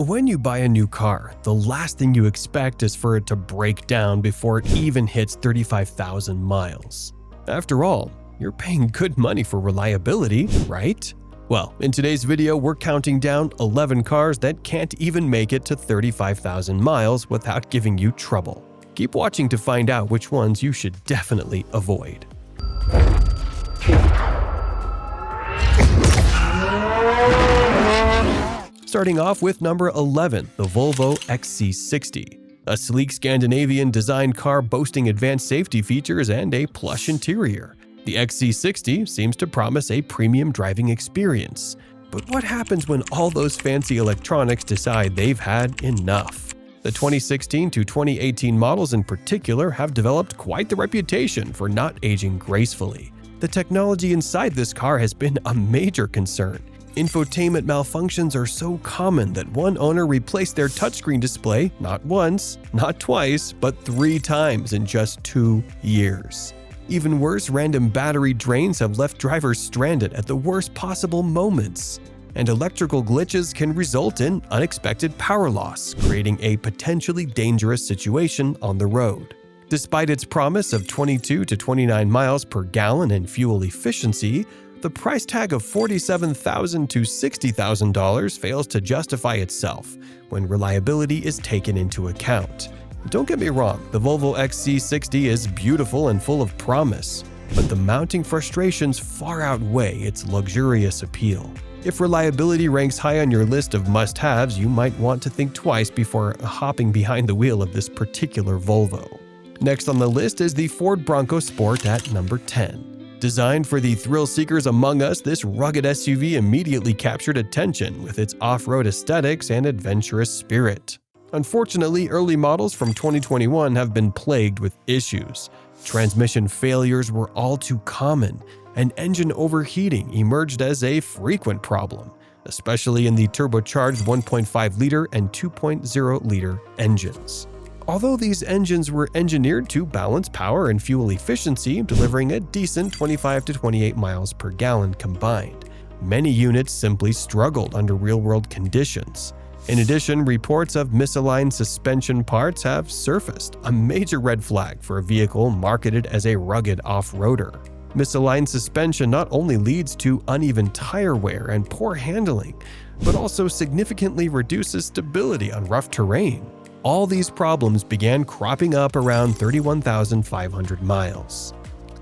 When you buy a new car, the last thing you expect is for it to break down before it even hits 35,000 miles. After all, you're paying good money for reliability, right? Well, in today's video, we're counting down 11 cars that can't even make it to 35,000 miles without giving you trouble. Keep watching to find out which ones you should definitely avoid. Starting off with number 11, the Volvo XC60. A sleek Scandinavian-designed car boasting advanced safety features and a plush interior. The XC60 seems to promise a premium driving experience. But what happens when all those fancy electronics decide they've had enough? The 2016 to 2018 models in particular have developed quite the reputation for not aging gracefully. The technology inside this car has been a major concern. Infotainment malfunctions are so common that one owner replaced their touchscreen display not once, not twice, but 3 times in just 2 years. Even worse, random battery drains have left drivers stranded at the worst possible moments. And electrical glitches can result in unexpected power loss, creating a potentially dangerous situation on the road. Despite its promise of 22 to 29 miles per gallon in fuel efficiency, the price tag of $47,000 to $60,000 fails to justify itself when reliability is taken into account. Don't get me wrong, the Volvo XC60 is beautiful and full of promise, but the mounting frustrations far outweigh its luxurious appeal. If reliability ranks high on your list of must-haves, you might want to think twice before hopping behind the wheel of this particular Volvo. Next on the list is the Ford Bronco Sport at number 10. Designed for the thrill-seekers among us, this rugged SUV immediately captured attention with its off-road aesthetics and adventurous spirit. Unfortunately, early models from 2021 have been plagued with issues. Transmission failures were all too common, and engine overheating emerged as a frequent problem, especially in the turbocharged 1.5-liter and 2.0-liter engines. Although these engines were engineered to balance power and fuel efficiency, delivering a decent 25 to 28 miles per gallon combined, many units simply struggled under real-world conditions. In addition, reports of misaligned suspension parts have surfaced, a major red flag for a vehicle marketed as a rugged off-roader. Misaligned suspension not only leads to uneven tire wear and poor handling, but also significantly reduces stability on rough terrain. All these problems began cropping up around 31,500 miles.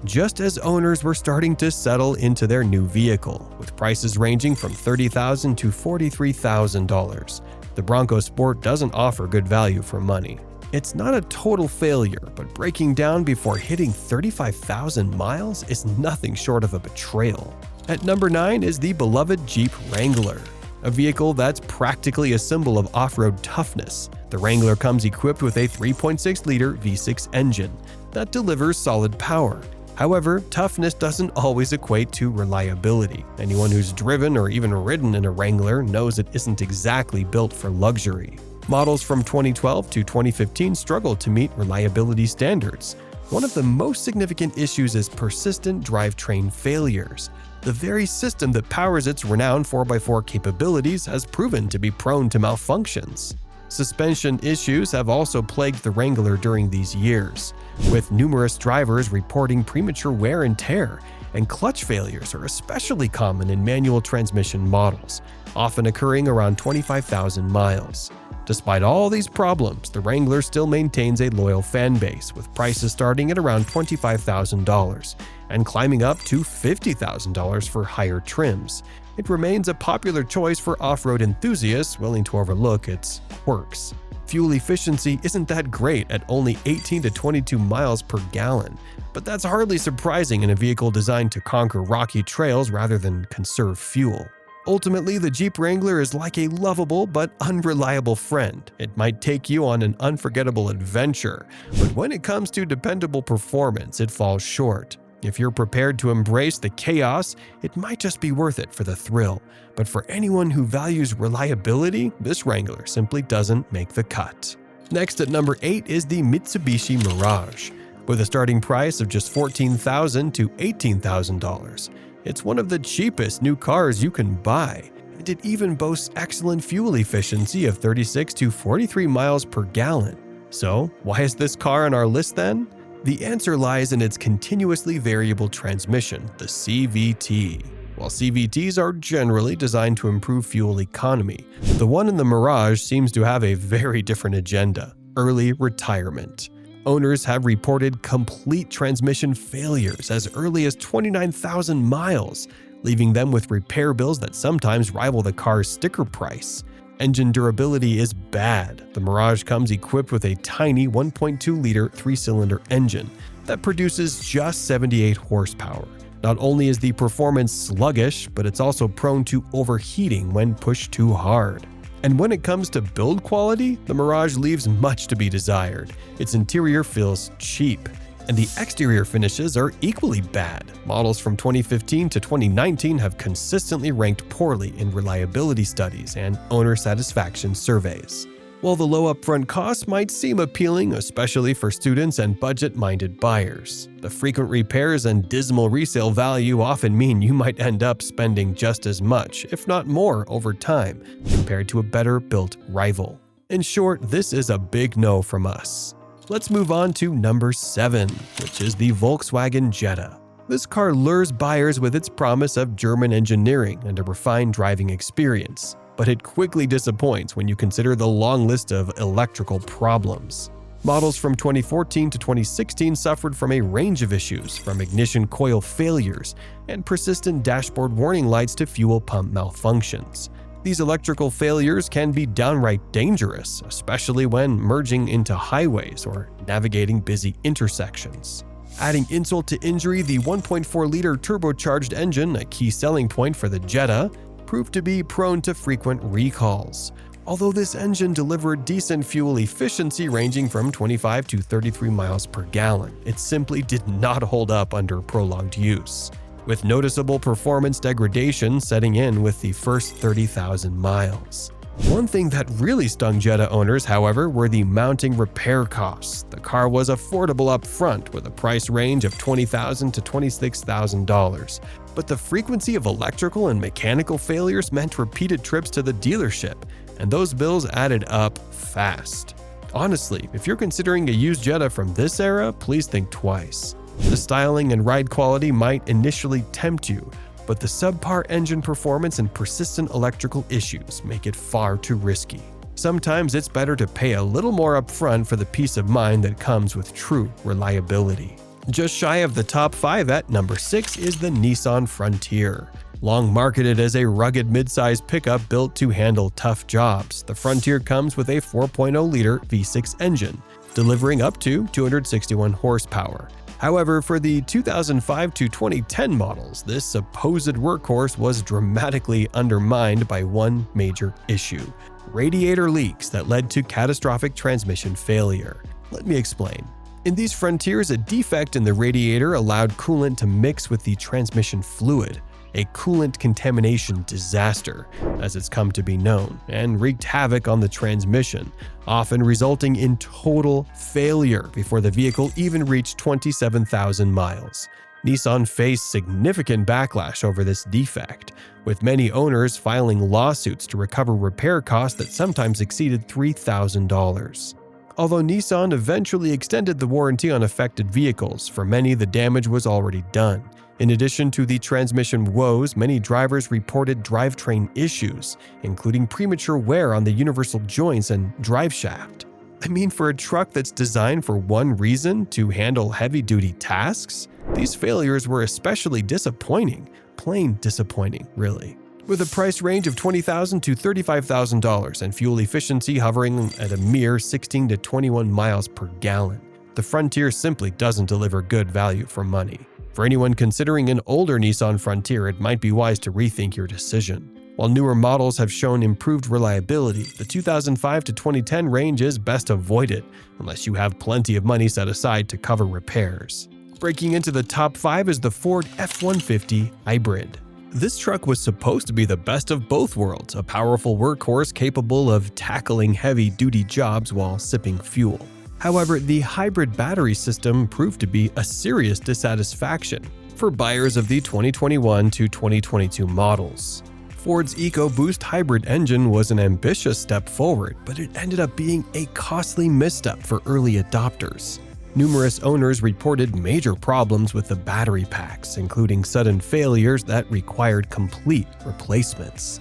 Just as owners were starting to settle into their new vehicle, with prices ranging from $30,000 to $43,000, the Bronco Sport doesn't offer good value for money. It's not a total failure, but breaking down before hitting 35,000 miles is nothing short of a betrayal. At number 9 is the beloved Jeep Wrangler. A vehicle that's practically a symbol of off-road toughness. The Wrangler comes equipped with a 3.6-liter V6 engine that delivers solid power. However, toughness doesn't always equate to reliability. Anyone who's driven or even ridden in a Wrangler knows it isn't exactly built for luxury. Models from 2012 to 2015 struggled to meet reliability standards. One of the most significant issues is persistent drivetrain failures. The very system that powers its renowned 4x4 capabilities has proven to be prone to malfunctions. Suspension issues have also plagued the Wrangler during these years, with numerous drivers reporting premature wear and tear, and clutch failures are especially common in manual transmission models, often occurring around 25,000 miles. Despite all these problems, the Wrangler still maintains a loyal fan base, with prices starting at around $25,000 and climbing up to $50,000 for higher trims. It remains a popular choice for off-road enthusiasts willing to overlook its quirks. Fuel efficiency isn't that great at only 18 to 22 miles per gallon, but that's hardly surprising in a vehicle designed to conquer rocky trails rather than conserve fuel. Ultimately, the Jeep Wrangler is like a lovable but unreliable friend. It might take you on an unforgettable adventure, but when it comes to dependable performance, it falls short. If you're prepared to embrace the chaos, it might just be worth it for the thrill. But for anyone who values reliability, this Wrangler simply doesn't make the cut. Next at number 8 is the Mitsubishi Mirage. With a starting price of just $14,000 to $18,000. It's one of the cheapest new cars you can buy. and it even boasts excellent fuel efficiency of 36 to 43 miles per gallon. So, why is this car on our list then? The answer lies in its continuously variable transmission, the CVT. While CVTs are generally designed to improve fuel economy, the one in the Mirage seems to have a very different agenda: early retirement. Owners have reported complete transmission failures as early as 29,000 miles, leaving them with repair bills that sometimes rival the car's sticker price. Engine durability is bad. The Mirage comes equipped with a tiny 1.2-liter 3-cylinder engine that produces just 78 horsepower. Not only is the performance sluggish, but it's also prone to overheating when pushed too hard. And when it comes to build quality, the Mirage leaves much to be desired. Its interior feels cheap, and the exterior finishes are equally bad. Models from 2015 to 2019 have consistently ranked poorly in reliability studies and owner satisfaction surveys. While the low upfront costs might seem appealing, especially for students and budget-minded buyers, the frequent repairs and dismal resale value often mean you might end up spending just as much, if not more, over time, compared to a better-built rival. In short, this is a big no from us. Let's move on to number 7, which is the Volkswagen Jetta. This car lures buyers with its promise of German engineering and a refined driving experience, but it quickly disappoints when you consider the long list of electrical problems. Models from 2014 to 2016 suffered from a range of issues, from ignition coil failures and persistent dashboard warning lights to fuel pump malfunctions. These electrical failures can be downright dangerous, especially when merging into highways or navigating busy intersections. Adding insult to injury, the 1.4-liter turbocharged engine, a key selling point for the Jetta, proved to be prone to frequent recalls. Although this engine delivered decent fuel efficiency ranging from 25 to 33 miles per gallon, it simply did not hold up under prolonged use, with noticeable performance degradation setting in with the first 30,000 miles. One thing that really stung Jetta owners, however, were the mounting repair costs. The car was affordable up front with a price range of $20,000 to $26,000, but the frequency of electrical and mechanical failures meant repeated trips to the dealership, and those bills added up fast. Honestly, if you're considering a used Jetta from this era, please think twice. The styling and ride quality might initially tempt you, but the subpar engine performance and persistent electrical issues make it far too risky. Sometimes it's better to pay a little more upfront for the peace of mind that comes with true reliability. Just shy of the top 5 at number 6 is the Nissan Frontier. Long marketed as a rugged midsize pickup built to handle tough jobs, the Frontier comes with a 4.0-liter V6 engine, delivering up to 261 horsepower. However, for the 2005 to 2010 models, this supposed workhorse was dramatically undermined by one major issue: radiator leaks that led to catastrophic transmission failure. Let me explain. In these Frontiers, a defect in the radiator allowed coolant to mix with the transmission fluid, a coolant contamination disaster, as it's come to be known, and wreaked havoc on the transmission, often resulting in total failure before the vehicle even reached 27,000 miles. Nissan faced significant backlash over this defect, with many owners filing lawsuits to recover repair costs that sometimes exceeded $3,000. Although Nissan eventually extended the warranty on affected vehicles, for many the damage was already done. In addition to the transmission woes, many drivers reported drivetrain issues, including premature wear on the universal joints and drive shaft. I mean, for a truck that's designed for one reason, to handle heavy-duty tasks, these failures were especially disappointing. Plain disappointing, really. With a price range of $20,000 to $35,000 and fuel efficiency hovering at a mere 16 to 21 miles per gallon, the Frontier simply doesn't deliver good value for money. For anyone considering an older Nissan Frontier, it might be wise to rethink your decision. While newer models have shown improved reliability, the 2005 to 2010 range is best avoided unless you have plenty of money set aside to cover repairs. Breaking into the top 5 is the Ford F-150 Hybrid. This truck was supposed to be the best of both worlds, a powerful workhorse capable of tackling heavy-duty jobs while sipping fuel. However, the hybrid battery system proved to be a serious dissatisfaction for buyers of the 2021 to 2022 models. Ford's EcoBoost hybrid engine was an ambitious step forward, but it ended up being a costly misstep for early adopters. Numerous owners reported major problems with the battery packs, including sudden failures that required complete replacements.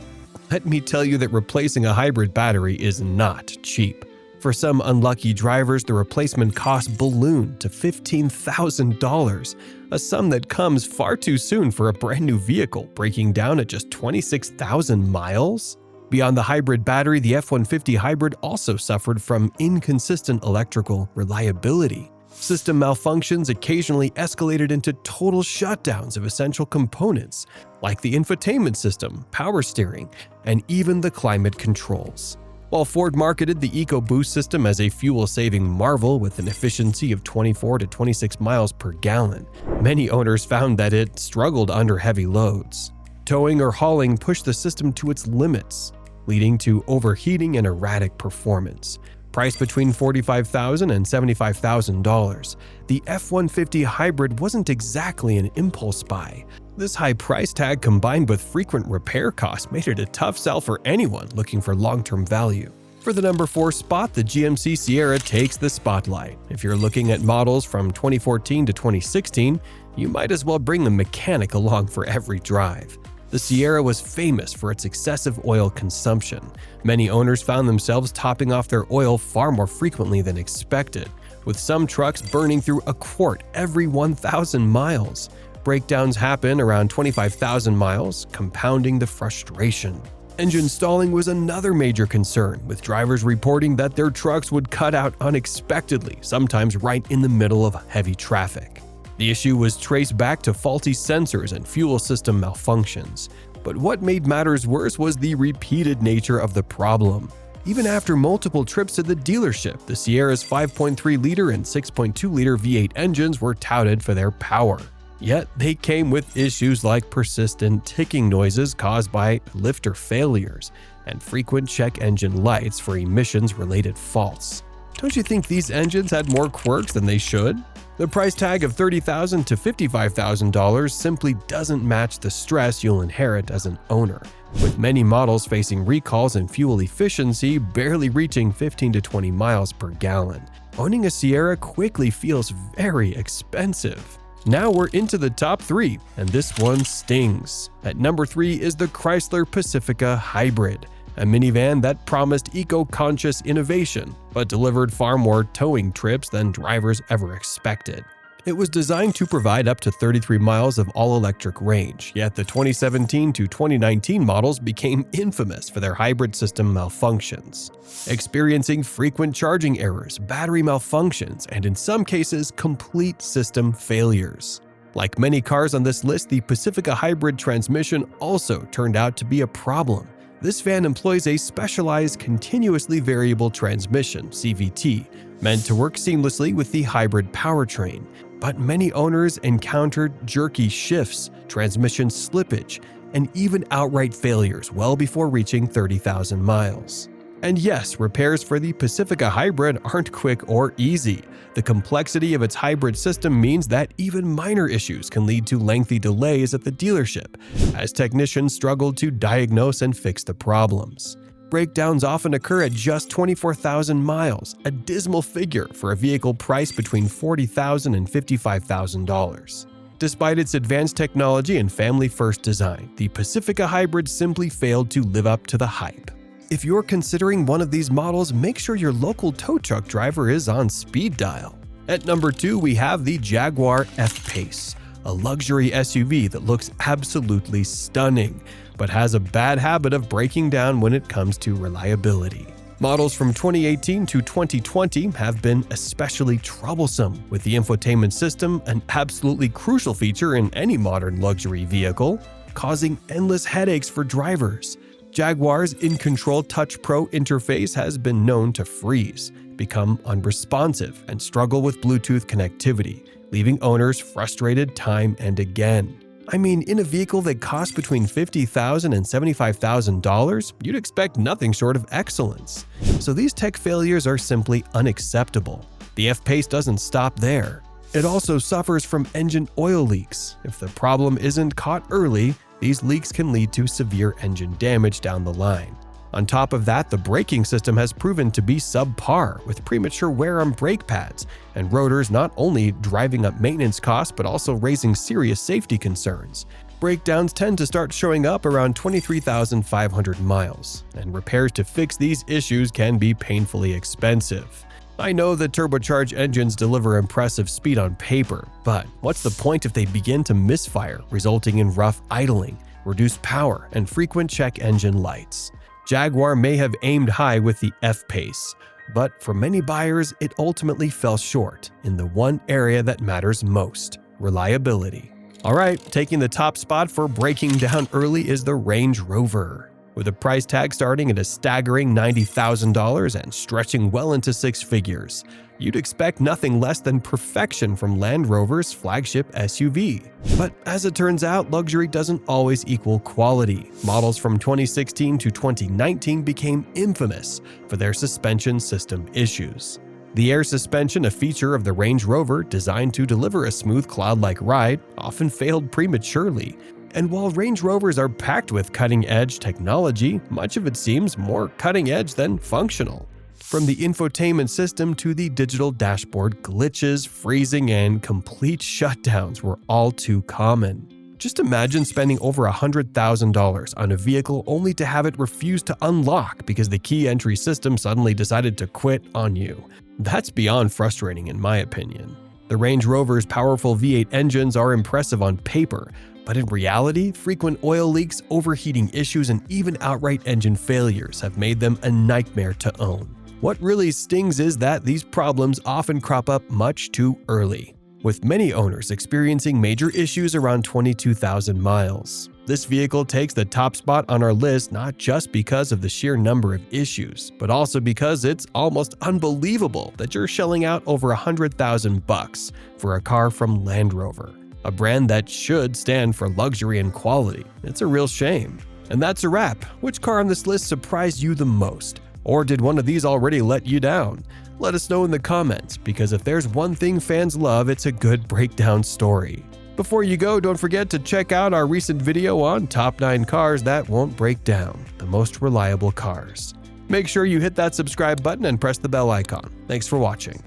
Let me tell you that replacing a hybrid battery is not cheap. For some unlucky drivers, the replacement cost ballooned to $15,000, a sum that comes far too soon for a brand new vehicle, breaking down at just 26,000 miles. Beyond the hybrid battery, the F-150 hybrid also suffered from inconsistent electrical reliability. System malfunctions occasionally escalated into total shutdowns of essential components, like the infotainment system, power steering, and even the climate controls. While Ford marketed the EcoBoost system as a fuel-saving marvel with an efficiency of 24 to 26 miles per gallon, many owners found that it struggled under heavy loads. Towing or hauling pushed the system to its limits, leading to overheating and erratic performance. Priced between $45,000 and $75,000, the F-150 hybrid wasn't exactly an impulse buy. This high price tag combined with frequent repair costs made it a tough sell for anyone looking for long-term value. For the number 4 spot, the GMC Sierra takes the spotlight. If you're looking at models from 2014 to 2016, you might as well bring a mechanic along for every drive. The Sierra was famous for its excessive oil consumption. Many owners found themselves topping off their oil far more frequently than expected, with some trucks burning through a quart every 1,000 miles. Breakdowns happen around 25,000 miles, compounding the frustration. Engine stalling was another major concern, with drivers reporting that their trucks would cut out unexpectedly, sometimes right in the middle of heavy traffic. The issue was traced back to faulty sensors and fuel system malfunctions. But what made matters worse was the repeated nature of the problem. Even after multiple trips to the dealership, the Sierra's 5.3-liter and 6.2-liter V8 engines were touted for their power. Yet they came with issues like persistent ticking noises caused by lifter failures and frequent check engine lights for emissions-related faults. Don't you think these engines had more quirks than they should? The price tag of $30,000 to $55,000 simply doesn't match the stress you'll inherit as an owner, with many models facing recalls and fuel efficiency barely reaching 15 to 20 miles per gallon. Owning a Sierra quickly feels very expensive. Now we're into the top 3, and this one stings. At number 3 is the Chrysler Pacifica Hybrid, a minivan that promised eco-conscious innovation, but delivered far more towing trips than drivers ever expected. It was designed to provide up to 33 miles of all-electric range, yet the 2017 to 2019 models became infamous for their hybrid system malfunctions, experiencing frequent charging errors, battery malfunctions, and in some cases, complete system failures. Like many cars on this list, the Pacifica Hybrid transmission also turned out to be a problem. This van employs a specialized continuously variable transmission, CVT, meant to work seamlessly with the hybrid powertrain. But many owners encountered jerky shifts, transmission slippage, and even outright failures well before reaching 30,000 miles. And yes, repairs for the Pacifica Hybrid aren't quick or easy. The complexity of its hybrid system means that even minor issues can lead to lengthy delays at the dealership, as technicians struggle to diagnose and fix the problems. Breakdowns often occur at just 24,000 miles, a dismal figure for a vehicle priced between $40,000 and $55,000. Despite its advanced technology and family-first design, the Pacifica Hybrid simply failed to live up to the hype. If you're considering one of these models, make sure your local tow truck driver is on speed dial. At number 2, we have the Jaguar F-Pace, a luxury SUV that looks absolutely stunning, but has a bad habit of breaking down when it comes to reliability. Models from 2018 to 2020 have been especially troublesome, with the infotainment system an absolutely crucial feature in any modern luxury vehicle, causing endless headaches for drivers. Jaguar's InControl Touch Pro interface has been known to freeze, become unresponsive, and struggle with Bluetooth connectivity, leaving owners frustrated time and again. I mean, in a vehicle that costs between $50,000 and $75,000, you'd expect nothing short of excellence. So these tech failures are simply unacceptable. The F-Pace doesn't stop there. It also suffers from engine oil leaks. If the problem isn't caught early, these leaks can lead to severe engine damage down the line. On top of that, the braking system has proven to be subpar, with premature wear on brake pads and rotors not only driving up maintenance costs but also raising serious safety concerns. Breakdowns tend to start showing up around 23,500 miles, and repairs to fix these issues can be painfully expensive. I know that turbocharged engines deliver impressive speed on paper, but what's the point if they begin to misfire, resulting in rough idling, reduced power, and frequent check engine lights? Jaguar may have aimed high with the F-Pace, but for many buyers, it ultimately fell short in the one area that matters most: reliability. Alright, taking the top spot for breaking down early is the Range Rover. With a price tag starting at a staggering $90,000 and stretching well into six figures, you'd expect nothing less than perfection from Land Rover's flagship SUV. But as it turns out, luxury doesn't always equal quality. Models from 2016 to 2019 became infamous for their suspension system issues. The air suspension, a feature of the Range Rover designed to deliver a smooth cloud-like ride, often failed prematurely. And while Range Rovers are packed with cutting-edge technology, much of it seems more cutting-edge than functional. From the infotainment system to the digital dashboard, glitches, freezing, and complete shutdowns were all too common. Just imagine spending over $100,000 on a vehicle only to have it refuse to unlock because the key entry system suddenly decided to quit on you. That's beyond frustrating in my opinion. The Range Rover's powerful V8 engines are impressive on paper, but in reality, frequent oil leaks, overheating issues, and even outright engine failures have made them a nightmare to own. What really stings is that these problems often crop up much too early, with many owners experiencing major issues around 22,000 miles. This vehicle takes the top spot on our list not just because of the sheer number of issues, but also because it's almost unbelievable that you're shelling out over $100,000 for a car from Land Rover, a brand that should stand for luxury and quality. It's a real shame. And that's a wrap. Which car on this list surprised you the most? Or did one of these already let you down? Let us know in the comments, because if there's one thing fans love, it's a good breakdown story. Before you go, don't forget to check out our recent video on top 9 cars that won't break down, the most reliable cars. Make sure you hit that subscribe button and press the bell icon. Thanks for watching.